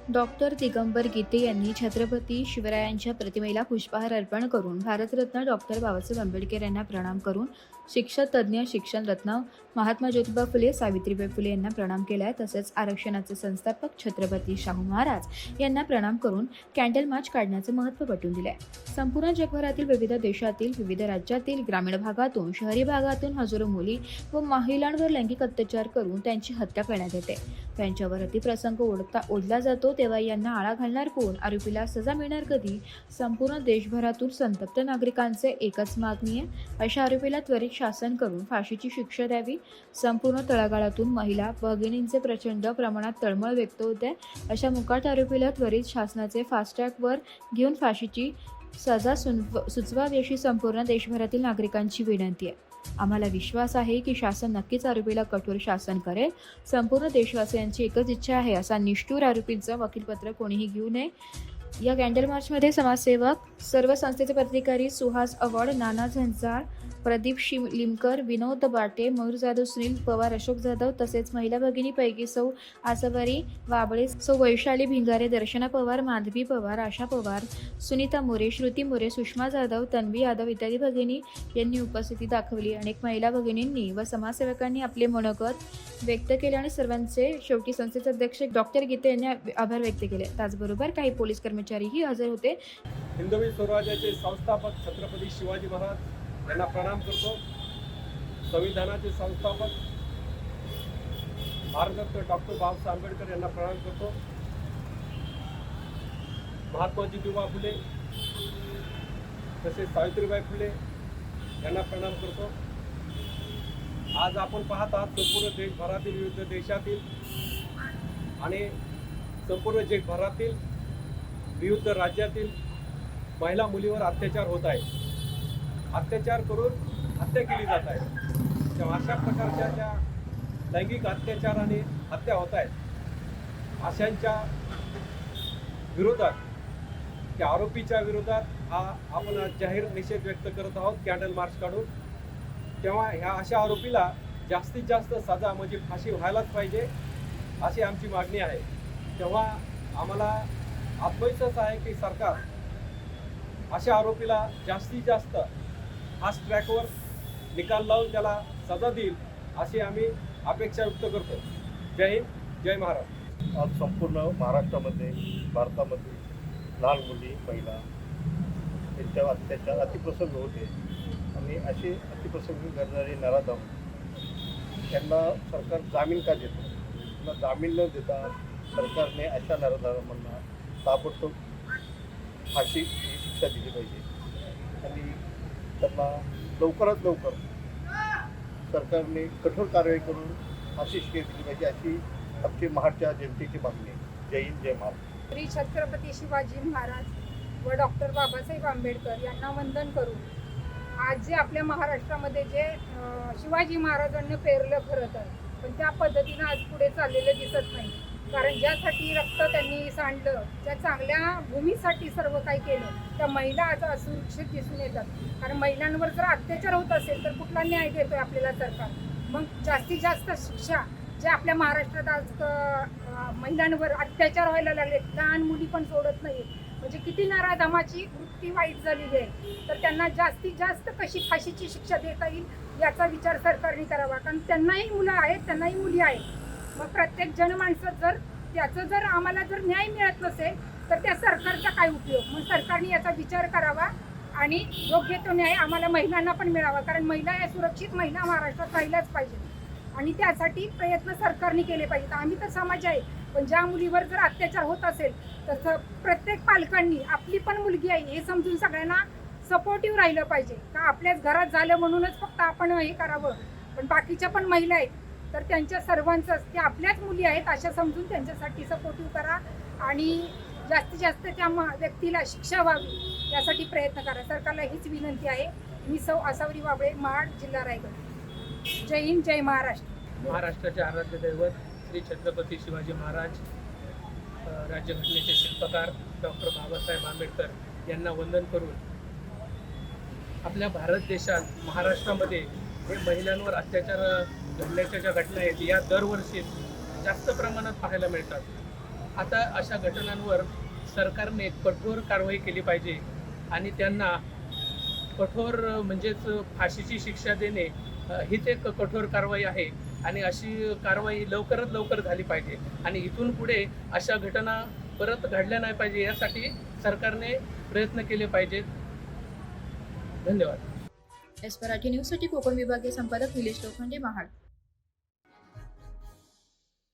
Doctor Digambar गीते यांनी छत्रपती शिवरायांच्या प्रतिमेला पुष्पहार अर्पण करून भारतरत्न डॉक्टर बाबासाहेब आंबेडकर यांना प्रणाम करून शिक्षणतज्ज्ञ शिक्षणरत्न महात्मा ज्योतिबा फुले सावित्रीबाई फुले यांना प्रणाम केला आहे। तसेच आरक्षणाचे संस्थापक छत्रपती शाहू महाराज यांना प्रणाम करून कॅन्डल मार्च काढण्याचे महत्त्व पटवून दिले आहे। संपूर्ण जगभरातील विविध देशातील विविध राज्यातील ग्रामीण भागातून शहरी भागातून हजारो मुली व महिलांवर लैंगिक अत्याचार करून त्यांची हत्या करण्यात येते। त्यांच्यावर अतिप्रसंग ओढला जातो तेव्हा यांना आळा घालणार कोण? आरोपीला सजा मिळणार कधी? संपूर्ण देशभरातून संतप्त नागरिकांचे एकच मागणी आहे, अशा आरोपीला त्वरित शासन करून फाशीची शिक्षा द्यावी। संपूर्ण तळागाळातून महिला भगिनींचे प्रचंड प्रमाणात तळमळ व्यक्त होते। अशा मुकाट आरोपीला त्वरित शासनाचे फास्ट ट्रॅकवर घेऊन फाशीची सजा सुचवावी अशी संपूर्ण देशभरातील नागरिकांची विनंती आहे। आम्हाला विश्वास आहे की शासन नक्कीच आरोपीला कठोर शासन करेल। संपूर्ण देशवासियांची एकच इच्छा आहे, असा निष्ठुर आरोपींचं वकीलपत्र कोणीही घेऊ नये। या कॅन्डल मार्चमध्ये समाजसेवक, सर्व संस्थेचे पदाधिकारी, सुहास अवॉर्ड, नाना झंजार, प्रदीप लिमकर, विनोद बाटे, मयूर जाधव, सुनील पवार, अशोक जाधव तसेच महिला भगिनीपैकी सौ आसवारी वाबळे, सौ वैशाली भिंगारे, दर्शना पवार, माधवी पवार, आशा पवार, सुनीता मोरे, श्रुती मोरे, सुषमा जाधव, तन्वी यादव इत्यादी भगिनी यांनी उपस्थिती दाखवली। अनेक महिला भगिनींनी व समाजसेवकांनी आपले मनोगत व्यक्त केले आणि सर्वांचे शेवटी संस्थेचे अध्यक्ष डॉक्टर गीते यांनी आभार व्यक्त केले। त्याचबरोबर काही पोलीस कर्मचारीही हजर होते। हिंदवी स्वराज्याचे संस्थापक छत्रपती शिवाजी महाराज यांना प्रणाम करतो। संविधानाचे संस्थापक भारतरत्न डॉक्टर बाबासाहेब आंबेडकर यांना प्रणाम करतो। महात्मा ज्योतिबा फुले तसेच सावित्रीबाई फुले यांना प्रणाम करतो। आज आपण पाहत आहात संपूर्ण देशभरातील विविध देशातील आणि संपूर्ण जगभरातील विविध राज्यातील महिला मुलीवर अत्याचार होत आहे, अत्याचार करून हत्या केली जात आहे। तेव्हा अशा प्रकारच्या ज्या लैंगिक अत्याचार आणि हत्या होत आहेत अशांच्या विरोधात, त्या आरोपीच्या विरोधात आपण आज जाहीर निषेध व्यक्त करत आहोत कॅन्डल मार्च काढून। तेव्हा ह्या अशा आरोपीला जास्तीत जास्त सजा म्हणजे फाशी व्हायलाच पाहिजे अशी आमची मागणी आहे। तेव्हा आम्हाला आत्मविश्वास आहे की सरकार अशा आरोपीला जास्तीत जास्त फास्ट ट्रॅकवर निकाल लावून त्याला सजा देईल अशी आम्ही अपेक्षा व्यक्त करतो। जय हिंद, जय महाराष्ट्र। आज संपूर्ण महाराष्ट्रामध्ये, भारतामध्ये लहान मुली, महिला यांच्यावर अत्याचार, अतिप्रसंग होते आणि असे अतिप्रसंग करणारे नराधम त्यांना सरकार जामीन का देतो? त्यांना जामीन न देता सरकारने अशा नराधमांना ताबडतोब फाशी ही शिक्षा दिली पाहिजे आणि त्यांना लवकरात लवकर सरकारने कठोर कारवाई करून फाशी शिक्षा दिली पाहिजे अशी आमची महाराष्ट्र जनतेची मागणी आहे। जय हिंद, जय महाराष्ट्र। श्री छत्रपती शिवाजी महाराज व डॉक्टर बाबासाहेब आंबेडकर यांना वंदन करून आज जे आपल्या महाराष्ट्रामध्ये जे शिवाजी महाराजांनी पेरलं खरं तर, पण त्या पद्धतीनं आज पुढे चाललेलं दिसत नाही। कारण ज्यासाठी रक्त त्यांनी सांडलं, ज्या चांगल्या भूमीसाठी सर्व काही केलं, त्या महिला आज असुरक्षित दिसून येतात। कारण महिलांवर जर अत्याचार होत असेल तर कुठला न्याय देतोय आपल्याला सरकार? मग जास्तीत जास्त शिक्षा जे आपल्या महाराष्ट्रात आज महिलांवर अत्याचार व्हायला लागले, लहान मुली पण सोडत नाही, म्हणजे किती नराधमाची वृत्ती वाईट झालेली आहे। तर त्यांना जास्तीत जास्त कशी फाशीची शिक्षा देता येईल याचा विचार सरकारने करावा। कारण त्यांनाही मुलं आहेत, त्यांनाही मुली आहेत। मग प्रत्येक जनमानसात जर त्याचं जर आम्हाला जर न्याय मिळत नसेल तर त्या सरकारचा काय उपयोग? मग सरकारने याचा विचार करावा आणि योग्य तो न्याय आम्हाला महिलांना पण मिळावा। कारण महिला या सुरक्षित महिला महाराष्ट्रात राहिल्याच पाहिजे आणि त्यासाठी प्रयत्न सरकारने केले पाहिजेत। आम्ही तर समाज आहे, पण ज्या मुलीवर जर अत्याचार होत असेल तर प्रत्येक पालकांनी आपली पण मुलगी आहे हे समजून सगळ्यांना सपोर्टिव्ह राहिलं पाहिजे। का आपल्याच घरात झालं म्हणूनच फक्त आपण हे करावं, पण बाकीच्या पण महिला आहेत तर त्यांच्या सर्वांचं ते आपल्याच मुली आहेत अशा समजून त्यांच्यासाठी सपोर्टिव्ह करा आणि जास्तीत जास्त त्या व्यक्तीला शिक्षा व्हावी यासाठी प्रयत्न करा। सरकारला हीच विनंती आहे। मी सौ आसावरी वाबळे, महाड, जिल्हा रायगड। जय हिंद, जय महाराष्ट्र। महाराष्ट्राचे आराध्य दैवत श्री छत्रपती शिवाजी महाराज, राज्यघटनेचे शिल्पकार डॉक्टर बाबासाहेब आंबेडकर यांना वंदन करून आपल्या भारत देशात, महाराष्ट्रामध्ये हे महिलांवर अत्याचार घडल्याच्या ज्या घटना आहेत या दरवर्षी जास्त प्रमाणात पाहायला मिळतात। आता अशा घटनांवर सरकारने कठोर कारवाई केली पाहिजे आणि त्यांना कठोर म्हणजेच फाशीची शिक्षा देणे हीच एक कठोर कारवाई आहे आणि अशी कारवाई लवकरात लवकर झाली पाहिजे आणि इथून पुढे अशा घटना परत घडल्या नाही पाहिजे यासाठी सरकारने प्रयत्न केले पाहिजेत. धन्यवाद. एस मराठी न्यूजसाठी कोकण विभागीय संपादक निलेश लोखंडे, महाड.